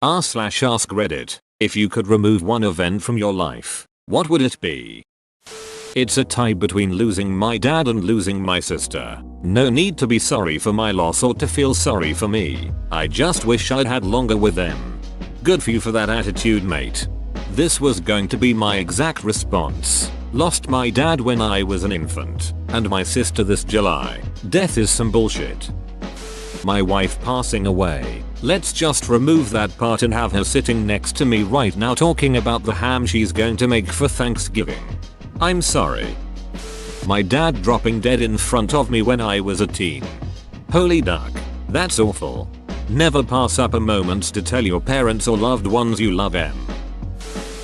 r/ask Reddit, if you could remove one event from your life, what would it be? It's a tie between losing my dad and losing my sister. No need to be sorry for my loss or to feel sorry for me. I just wish I'd had longer with them. Good for you for that attitude, mate. This was going to be my exact response. Lost my dad when I was an infant, and my sister this July. Death is some bullshit. My wife passing away. Let's just remove that part and have her sitting next to me right now talking about the ham she's going to make for Thanksgiving. I'm sorry. My dad dropping dead in front of me when I was a teen. Holy duck. That's awful. Never pass up a moment to tell your parents or loved ones you love them.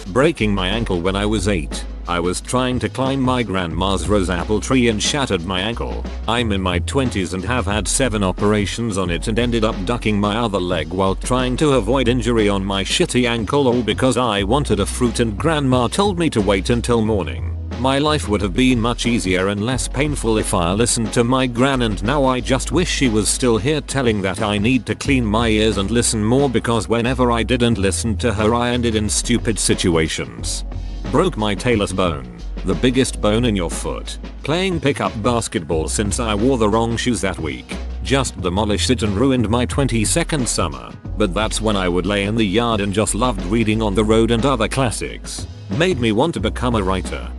Breaking my ankle when I was 8. I was trying to climb my grandma's rose apple tree and shattered my ankle. I'm in my 20s and have had 7 operations on it and ended up ducking my other leg while trying to avoid injury on my shitty ankle, all because I wanted a fruit and grandma told me to wait until morning. My life would have been much easier and less painful if I listened to my gran, and now I just wish she was still here telling that I need to clean my ears and listen more, because whenever I didn't listen to her I ended in stupid situations. Broke my talus bone, the biggest bone in your foot, playing pickup basketball since I wore the wrong shoes that week. Just demolished it and ruined my 22nd summer, but that's when I would lay in the yard and just loved reading On the Road and other classics. Made me want to become a writer.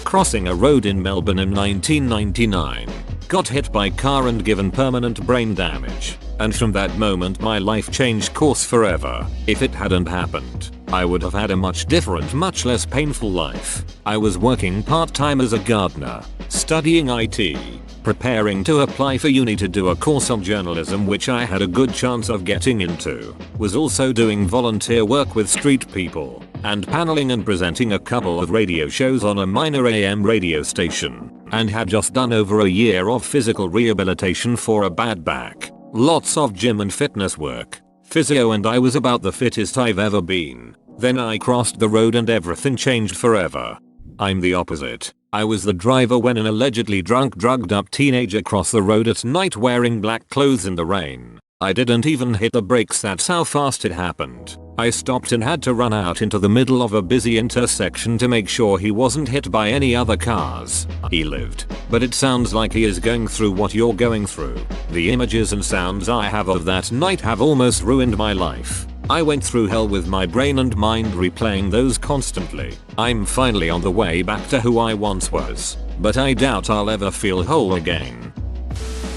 Crossing a road in Melbourne in 1999. Got hit by car and given permanent brain damage. And from that moment my life changed course forever. If it hadn't happened, I would have had a much different, much less painful life. I was working part-time as a gardener, studying IT, preparing to apply for uni to do a course on journalism which I had a good chance of getting into. Was also doing volunteer work with street people, and paneling and presenting a couple of radio shows on a minor AM radio station, and had just done over a year of physical rehabilitation for a bad back. Lots of gym and fitness work, physio, and I was about the fittest I've ever been. Then I crossed the road and everything changed forever. I'm the opposite. I was the driver when an allegedly drunk, drugged up teenager crossed the road at night wearing black clothes in the rain. I didn't even hit the brakes, that's how fast it happened. I stopped and had to run out into the middle of a busy intersection to make sure he wasn't hit by any other cars. He lived. But it sounds like he is going through what you're going through. The images and sounds I have of that night have almost ruined my life. I went through hell with my brain and mind replaying those constantly. I'm finally on the way back to who I once was, but I doubt I'll ever feel whole again.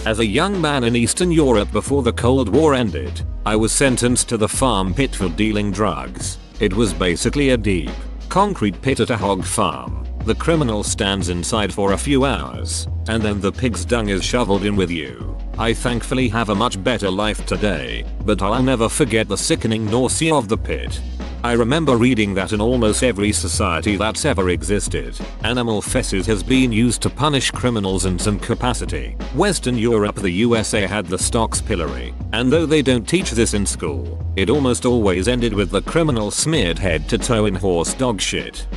As a young man in Eastern Europe before the Cold War ended, I was sentenced to the farm pit for dealing drugs. It was basically a deep, concrete pit at a hog farm. The criminal stands inside for a few hours, and then the pig's dung is shoveled in with you. I thankfully have a much better life today, but I'll never forget the sickening nausea of the pit. I remember reading that in almost every society that's ever existed, animal feces has been used to punish criminals in some capacity. Western Europe, the USA had the stocks pillory, and though they don't teach this in school, it almost always ended with the criminal smeared head to toe in horse dog shit.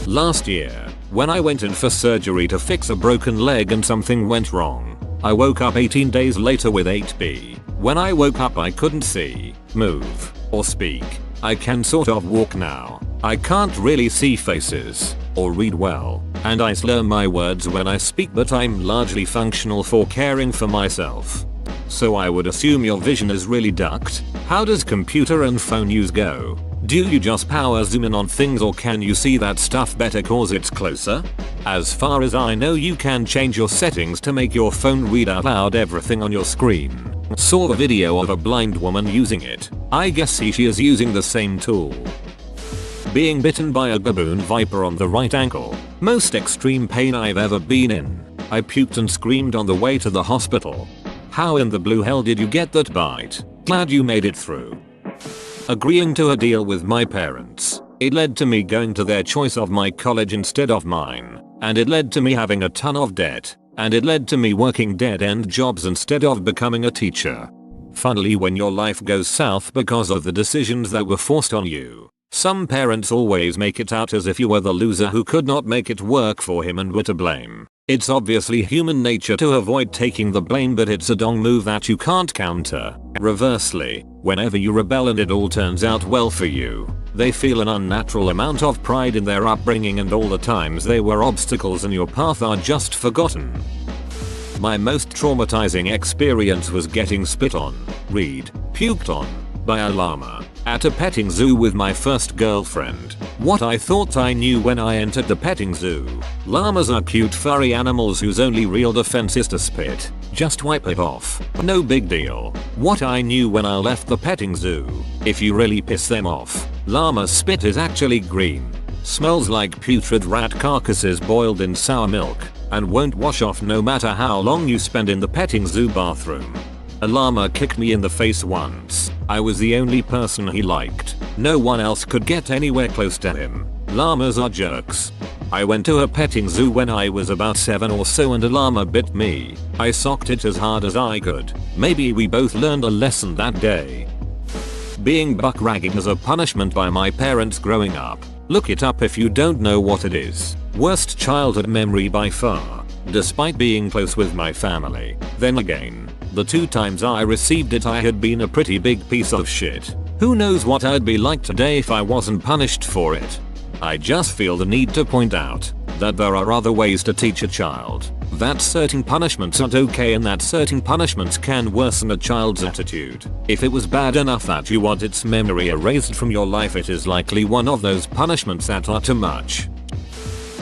Last year, when I went in for surgery to fix a broken leg and something went wrong, I woke up 18 days later with 8B. When I woke up I couldn't see, move, or speak. I can sort of walk now. I can't really see faces, or read well, and I slur my words when I speak, but I'm largely functional for caring for myself. So I would assume your vision is really ducked. How does computer and phone use go? Do you just power zoom in on things, or can you see that stuff better cause it's closer? As far as I know you can change your settings to make your phone read out loud everything on your screen. Saw a video of a blind woman using it. I guess she is using the same tool. Being bitten by a baboon viper on the right ankle. Most extreme pain I've ever been in. I puked and screamed on the way to the hospital. How in the blue hell did you get that bite? Glad you made it through. Agreeing to a deal with my parents. It led to me going to their choice of my college instead of mine. And it led to me having a ton of debt. And it led to me working dead-end jobs instead of becoming a teacher. Funnily, when your life goes south because of the decisions that were forced on you, some parents always make it out as if you were the loser who could not make it work for him and were to blame. It's obviously human nature to avoid taking the blame, but it's a dong move that you can't counter. Reversely, whenever you rebel and it all turns out well for you, they feel an unnatural amount of pride in their upbringing and all the times they were obstacles in your path are just forgotten. My most traumatizing experience was getting spit on, puked on, by a llama at a petting zoo with my first girlfriend. What I thought I knew when I entered the petting zoo: llamas are cute furry animals whose only real defense is to spit. Just wipe it off. No big deal. What I knew when I left the petting zoo: if you really piss them off, llama spit is actually green, smells like putrid rat carcasses boiled in sour milk, and won't wash off no matter how long you spend in the petting zoo bathroom. A llama kicked me in the face once. I was the only person he liked. No one else could get anywhere close to him. Llamas are jerks. I went to a petting zoo when I was about 7 or so and a llama bit me. I socked it as hard as I could. Maybe we both learned a lesson that day. Being buck ragging as a punishment by my parents growing up. Look it up if you don't know what it is. Worst childhood memory by far, despite being close with my family. Then again, the 2 times I received it I had been a pretty big piece of shit. Who knows what I'd be like today if I wasn't punished for it. I just feel the need to point out that there are other ways to teach a child that certain punishments aren't okay and that certain punishments can worsen a child's attitude. If it was bad enough that you want its memory erased from your life, it is likely one of those punishments that are too much.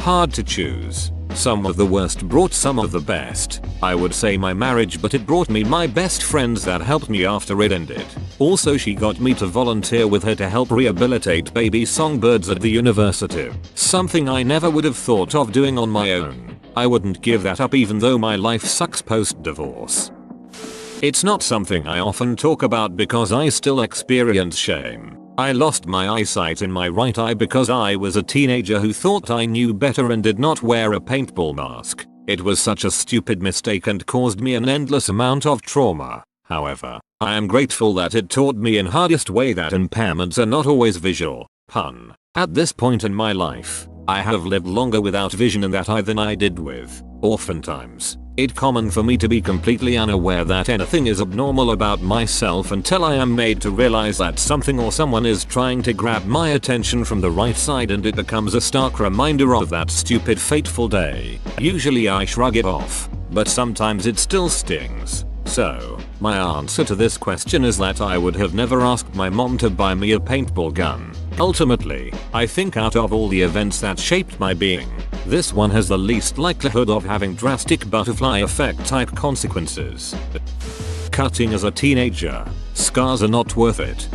Hard to choose. Some of the worst brought some of the best. I would say my marriage, but it brought me my best friends that helped me after it ended. Also, she got me to volunteer with her to help rehabilitate baby songbirds at the university. Something I never would have thought of doing on my own. I wouldn't give that up even though my life sucks post-divorce. It's not something I often talk about because I still experience shame. I lost my eyesight in my right eye because I was a teenager who thought I knew better and did not wear a paintball mask. It was such a stupid mistake and caused me an endless amount of trauma. However, I am grateful that it taught me in hardest way that impairments are not always visual. Pun. At this point in my life, I have lived longer without vision in that eye than I did with. Oftentimes, it's common for me to be completely unaware that anything is abnormal about myself until I am made to realize that something or someone is trying to grab my attention from the right side, and it becomes a stark reminder of that stupid fateful day. Usually I shrug it off, but sometimes it still stings. So, my answer to this question is that I would have never asked my mom to buy me a paintball gun. Ultimately, I think out of all the events that shaped my being, this one has the least likelihood of having drastic butterfly effect type consequences. Cutting as a teenager. Scars are not worth it.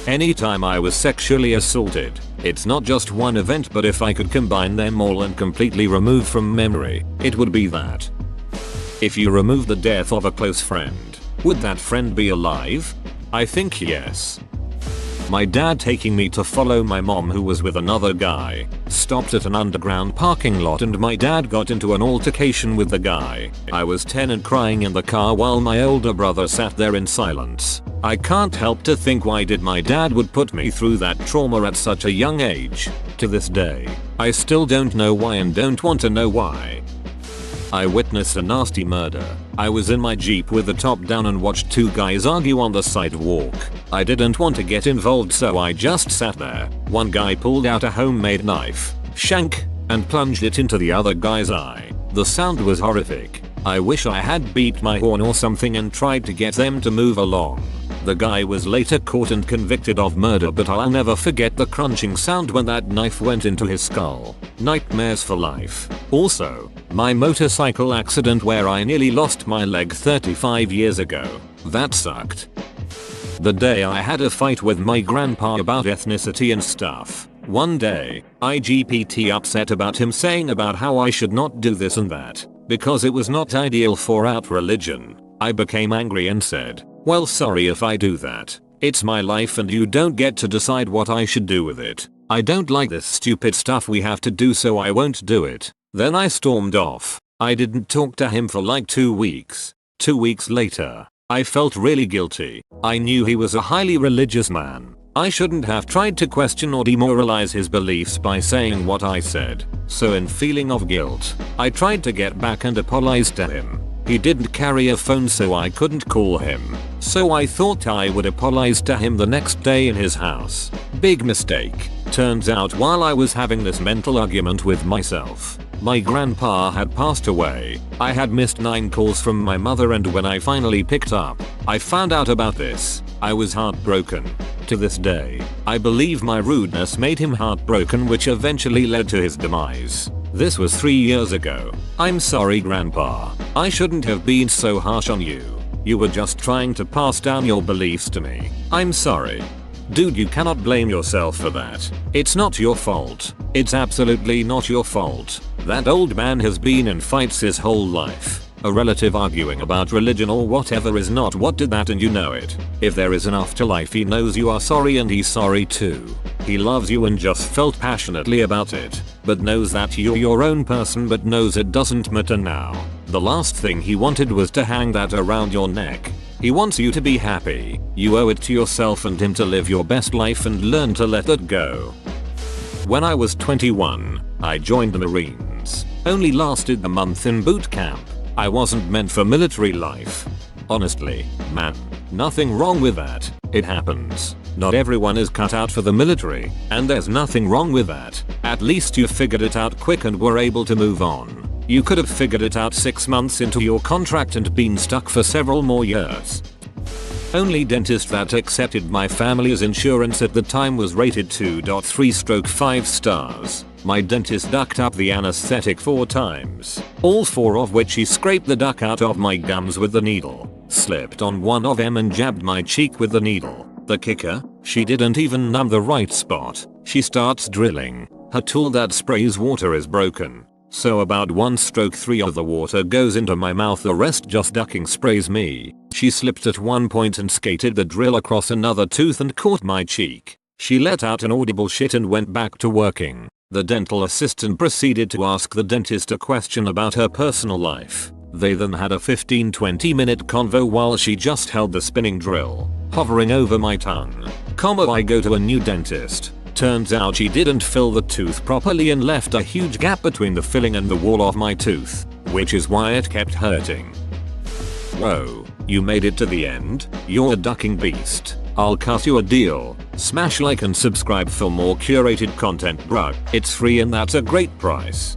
Anytime I was sexually assaulted, it's not just one event, but if I could combine them all and completely remove from memory, it would be that. If you remove the death of a close friend, would that friend be alive? I think yes. My dad taking me to follow my mom who was with another guy, stopped at an underground parking lot and my dad got into an altercation with the guy. I was 10 and crying in the car while my older brother sat there in silence. I can't help to think, why did my dad would put me through that trauma at such a young age? To this day, I still don't know why and don't want to know why. I witnessed a nasty murder. I was in my Jeep with the top down and watched 2 guys argue on the sidewalk. I didn't want to get involved, so I just sat there. One guy pulled out a homemade knife, shank, and plunged it into the other guy's eye. The sound was horrific. I wish I had beeped my horn or something and tried to get them to move along. The guy was later caught and convicted of murder, but I'll never forget the crunching sound when that knife went into his skull. Nightmares for life. Also, my motorcycle accident where I nearly lost my leg 35 years ago. That sucked. The day I had a fight with my grandpa about ethnicity and stuff. One day, I GPT upset about him saying about how I should not do this and that, because it was not ideal for our religion. I became angry and said, well, sorry if I do that. It's my life and you don't get to decide what I should do with it. I don't like this stupid stuff we have to do, so I won't do it. Then I stormed off. I didn't talk to him for like 2 weeks. 2 weeks later, I felt really guilty. I knew he was a highly religious man, I shouldn't have tried to question or demoralize his beliefs by saying what I said. So in feeling of guilt, I tried to get back and apologize to him. He didn't carry a phone so I couldn't call him. So I thought I would apologize to him the next day in his house. Big mistake. Turns out while I was having this mental argument with myself, my grandpa had passed away. I had missed 9 calls from my mother, and when I finally picked up, I found out about this. I was heartbroken. To this day, I believe my rudeness made him heartbroken, which eventually led to his demise. This was 3 years ago. I'm sorry, Grandpa. I shouldn't have been so harsh on you. You were just trying to pass down your beliefs to me. I'm sorry. Dude, you cannot blame yourself for that. It's not your fault. It's absolutely not your fault. That old man has been in fights his whole life. A relative arguing about religion or whatever is not what did that, and you know it. If there is an afterlife, he knows you are sorry and he's sorry too. He loves you and just felt passionately about it, but knows that you're your own person, but knows it doesn't matter now. The last thing he wanted was to hang that around your neck. He wants you to be happy. You owe it to yourself and him to live your best life and learn to let that go. When I was 21, I joined the Marines. Only lasted a month in boot camp. I wasn't meant for military life. Honestly, man, nothing wrong with that. It happens. Not everyone is cut out for the military, and there's nothing wrong with that. At least you figured it out quick and were able to move on. You could have figured it out 6 months into your contract and been stuck for several more years. Only dentist that accepted my family's insurance at the time was rated 2.3/5 stars. My dentist ducked up the anesthetic 4 times, all 4 of which he scraped the duck out of my gums with the needle, slipped on one of them and jabbed my cheek with the needle. The kicker? She didn't even numb the right spot. She starts drilling. Her tool that sprays water is broken. So about 1/3 of the water goes into my mouth, the rest just ducking sprays me. She slipped at one point and skated the drill across another tooth and caught my cheek. She let out an audible shit and went back to working. The dental assistant proceeded to ask the dentist a question about her personal life. They then had a 15-20 minute convo while she just held the spinning drill, hovering over my tongue. I go to a new dentist. Turns out she didn't fill the tooth properly and left a huge gap between the filling and the wall of my tooth, which is why it kept hurting. Whoa, you made it to the end? You're a ducking beast. I'll cut you a deal. Smash like and subscribe for more curated content, bruh. It's free and that's a great price.